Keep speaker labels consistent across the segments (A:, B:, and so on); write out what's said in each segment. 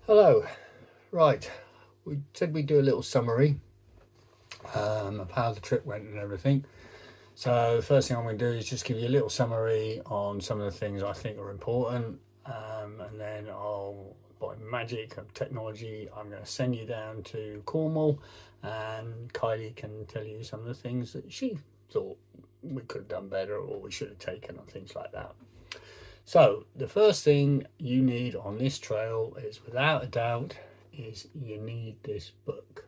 A: Hello. Right, we said we'd do a little summary of how the trip went and everything. So the first thing I'm going to do is just give you a little summary on some of the things I think are important, and then by magic of technology, I'm going to send you down to Cornwall, and Kylie can tell you some of the things that she thought we could have done better or we should have taken and things like that. So the first thing you need on this trail is, without a doubt, is you need this book.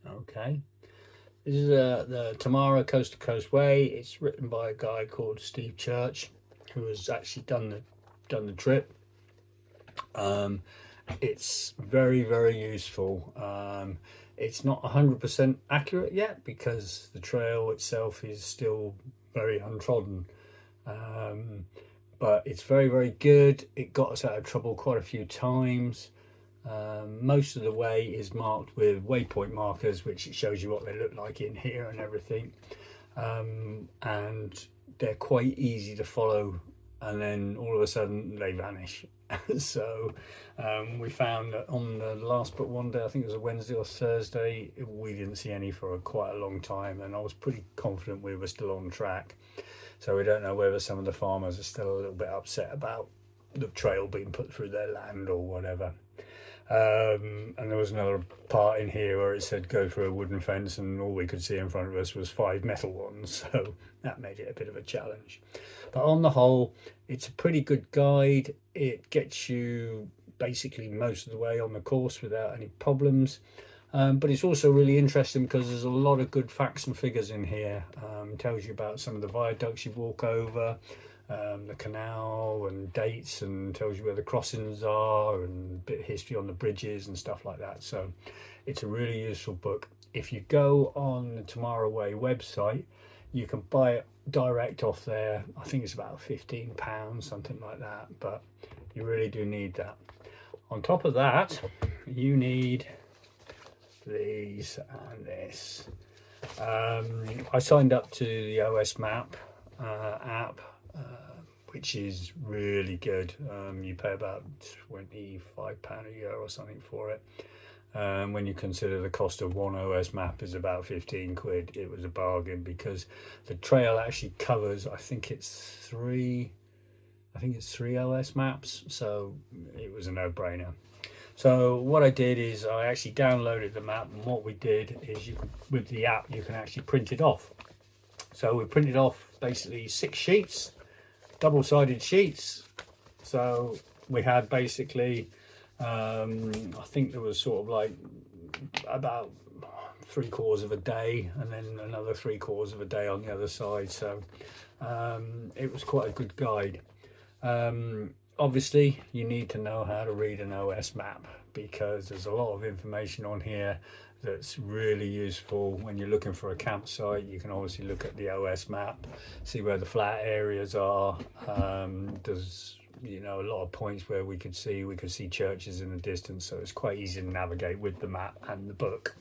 A: Okay, this is the Tamara Coast to Coast Way. It's written by a guy called Steve Church, who has actually done the trip. Um, it's very useful. It's not 100% accurate yet because the trail itself is still very untrodden. Um, but it's very good. It got us out of trouble quite a few times. Most of the way is marked with waypoint markers, which it shows you what they look like in here and everything. And they're quite easy to follow, and then all of a sudden they vanish. So we found that on the last but one day, I think it was a Wednesday or Thursday, we didn't see any for quite a long time, and I was pretty confident we were still on track. So we don't know whether some of the farmers are still a little bit upset about the trail being put through their land or whatever. And there was another part in here where it said go through a wooden fence, and all we could see in front of us was 5 metal ones, so that made it a bit of a challenge. But on the whole, it's a pretty good guide. It gets you basically most of the way on the course without any problems. But it's also really interesting because there's a lot of good facts and figures in here. Tells you about some of the viaducts you walk over, the canal, and dates, and tells you where the crossings are, and a bit of history on the bridges and stuff like that. So it's a really useful book. If you go on the Tamara Way website, you can buy it direct off there. I think it's about £15, something like that, but you really do need that. On top of that, you need these and this. I signed up to the OS Map app, which is really good. You pay about £25 a year or something for it. When you consider the cost of one OS map is about 15 quid, it was a bargain because the trail actually covers, I think it's three OS maps, so it was a no-brainer. So what I did is I actually downloaded the map, and what we did is with the app you can actually print it off. So we printed off basically 6 sheets, double-sided sheets. So we had basically, I think there was sort of like about 3/4 of a day, and then another 3/4 of a day on the other side. So it was quite a good guide. Obviously, you need to know how to read an OS map because there's a lot of information on here that's really useful when you're looking for a campsite. You can obviously look at the OS map, see where the flat areas are. There's a lot of points where we could see churches in the distance, so it's quite easy to navigate with the map and the book.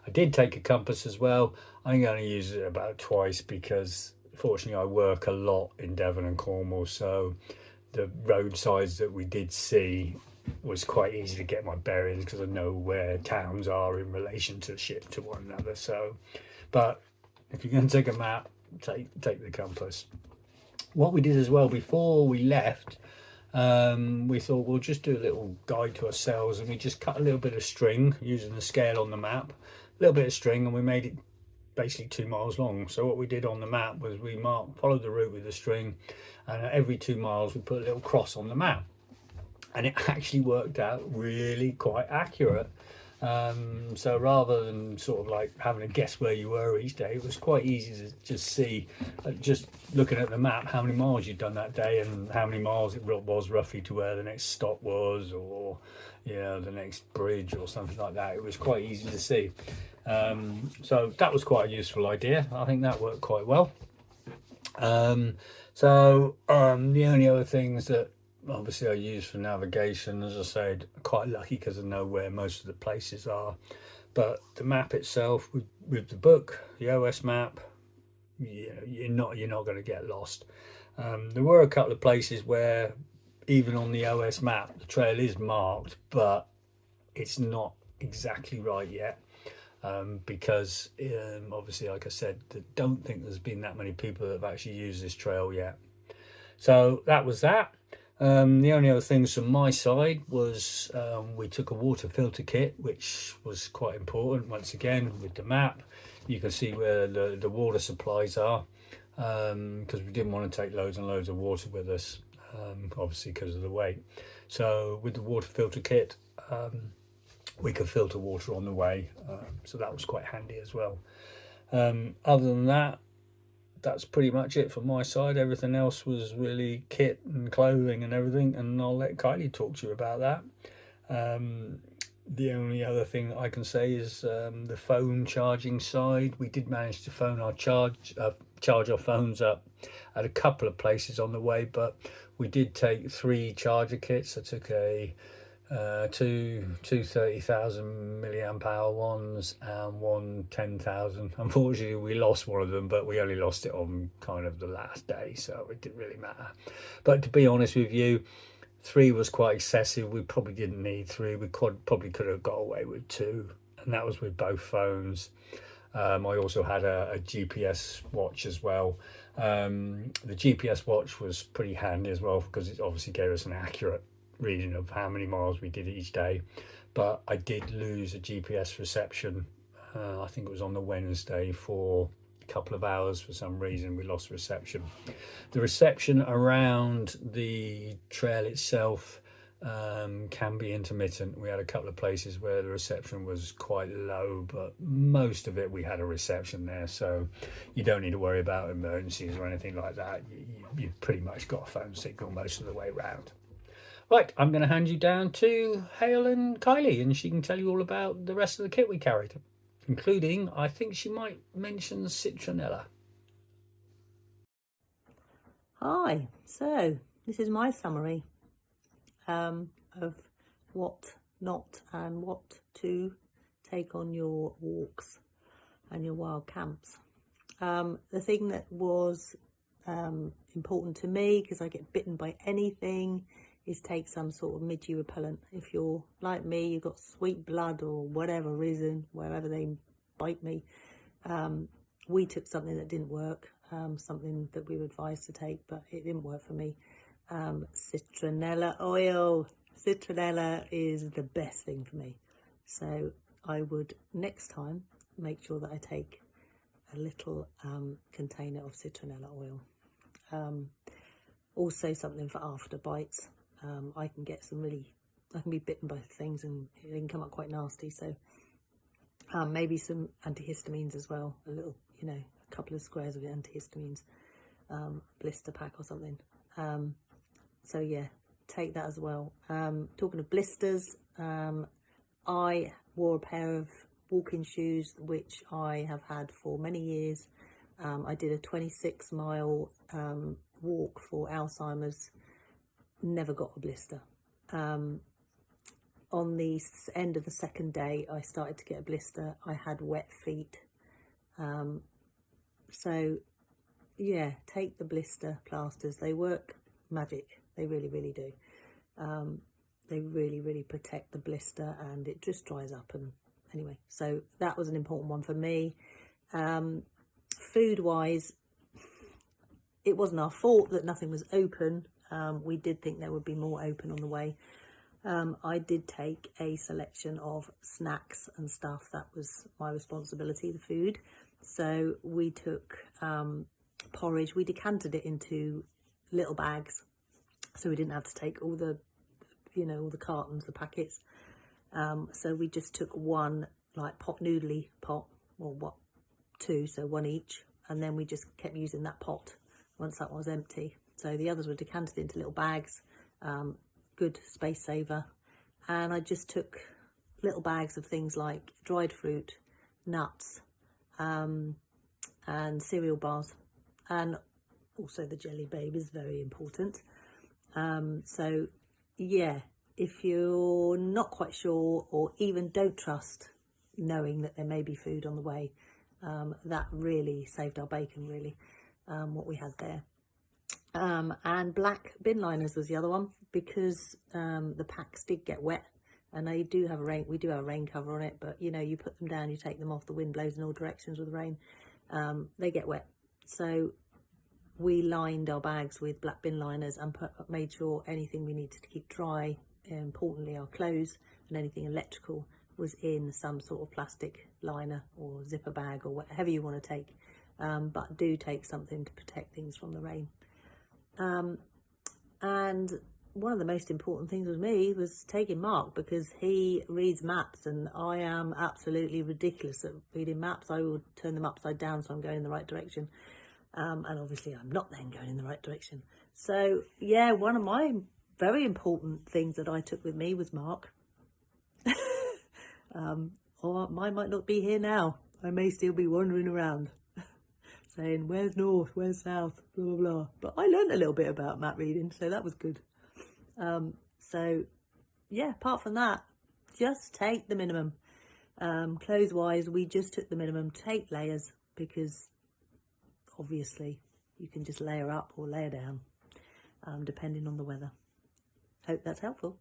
A: I did take a compass as well. I'm going to use it about twice because fortunately I work a lot in Devon and Cornwall, so the roadsides that we did see was quite easy to get my bearings because I know where towns are in relation to one another. So, but if you're going to take a map, take the compass. What we did as well before we left, we thought we'll just do a little guide to ourselves, and we just cut a little bit of string using the scale on the map, a little bit of string, and we made it basically 2 miles long. So what we did on the map was we followed the route with the string, and at every 2 miles we put a little cross on the map, and it actually worked out really quite accurate. So rather than sort of like having to guess where you were each day, it was quite easy to just see, just looking at the map, how many miles you'd done that day and how many miles it was roughly to where the next stop was, or the next bridge or something like that. It was quite easy to see. So that was quite a useful idea. I think that worked quite well. The only other things that obviously I use for navigation, as I said, I'm quite lucky because I know where most of the places are. But the map itself, with the book, the OS map, you're not going to get lost. There were a couple of places where even on the OS map the trail is marked, but it's not exactly right yet. Because obviously, like I said, I don't think there's been that many people that have actually used this trail yet. So that was that. The only other things from my side was we took a water filter kit, which was quite important. Once again, with the map, you can see where the water supplies are, because we didn't want to take loads and loads of water with us, obviously because of the weight. So with the water filter kit, we could filter water on the way, so that was quite handy as well. Other than that, that's pretty much it from my side. Everything else was really kit and clothing and everything, and I'll let Kylie talk to you about that. The only other thing that I can say is the phone charging side. We did manage to charge our phones up at a couple of places on the way, but we did take 3 charger kits. I took two 30,000 milliamp hour ones and one 10,000. Unfortunately, we lost one of them, but we only lost it on kind of the last day, so it didn't really matter. But to be honest with you, 3 was quite excessive. We probably didn't need 3. We probably could have got away with 2, and that was with both phones. I also had a GPS watch as well. The GPS watch was pretty handy as well, because it obviously gave us an accurate reading of how many miles we did each day. But I did lose a GPS reception. I think it was on the Wednesday for a couple of hours. For some reason we lost reception. The reception around the trail itself can be intermittent. We had a couple of places where the reception was quite low, but most of it we had a reception there, so you don't need to worry about emergencies or anything like that. You've pretty much got a phone signal most of the way around. Right, I'm going to hand you down to Hale and Kylie, and she can tell you all about the rest of the kit we carried, including, I think she might mention citronella.
B: Hi, so this is my summary of what not and what to take on your walks and your wild camps. The thing that was important to me, because I get bitten by anything, is take some sort of midge repellent. If you're like me, you've got sweet blood or whatever reason, wherever they bite me. We took something that didn't work, something that we were advised to take, but it didn't work for me. Citronella oil. Citronella is the best thing for me. So I would next time make sure that I take a little container of citronella oil. Also something for after bites. I can get I can be bitten by things and they can come up quite nasty. So maybe some antihistamines as well. A little, a couple of squares of antihistamines, blister pack or something. So yeah, take that as well. Talking of blisters, I wore a pair of walking shoes which I have had for many years. I did a 26-mile walk for Alzheimer's, never got a blister. On the end of the second day I started to get a blister. I had wet feet. So yeah, take the blister plasters. They work magic. They really, really do. They really, really protect the blister and it just dries up. And anyway, so that was an important one for me. Food wise, it wasn't our fault that nothing was open. We did think there would be more open on the way. I did take a selection of snacks and stuff. That was my responsibility, the food. So we took porridge. We decanted it into little bags, so we didn't have to take all the, all the cartons, the packets. So we just took one like pot noodly pot, or 2, so 1 each, and then we just kept using that pot once that was empty. So the others were decanted into little bags, good space saver. And I just took little bags of things like dried fruit, nuts, and cereal bars, and also the jelly babe is very important. So yeah, if you're not quite sure or even don't trust knowing that there may be food on the way, that really saved our bacon, really, what we had there. And black bin liners was the other one, because the packs did get wet And we do have a rain cover on it, but you know, you put them down, you take them off, the wind blows in all directions with the rain, they get wet. So we lined our bags with black bin liners and made sure anything we needed to keep dry, importantly our clothes and anything electrical, was in some sort of plastic liner or zipper bag or whatever you want to take, but do take something to protect things from the rain. And one of the most important things with me was taking Mark, because he reads maps and I am absolutely ridiculous at reading maps. I will turn them upside down so I'm going in the right direction, and obviously I'm not then going in the right direction. So yeah, one of my very important things that I took with me was Mark. Or mine might not be here now. I may still be wandering around saying where's north, where's south, blah blah blah. But I learned a little bit about map reading, so that was good. So yeah, apart from that, just take the minimum. Clothes wise, we just took the minimum. Take layers, because obviously you can just layer up or layer down, depending on the weather. Hope that's helpful.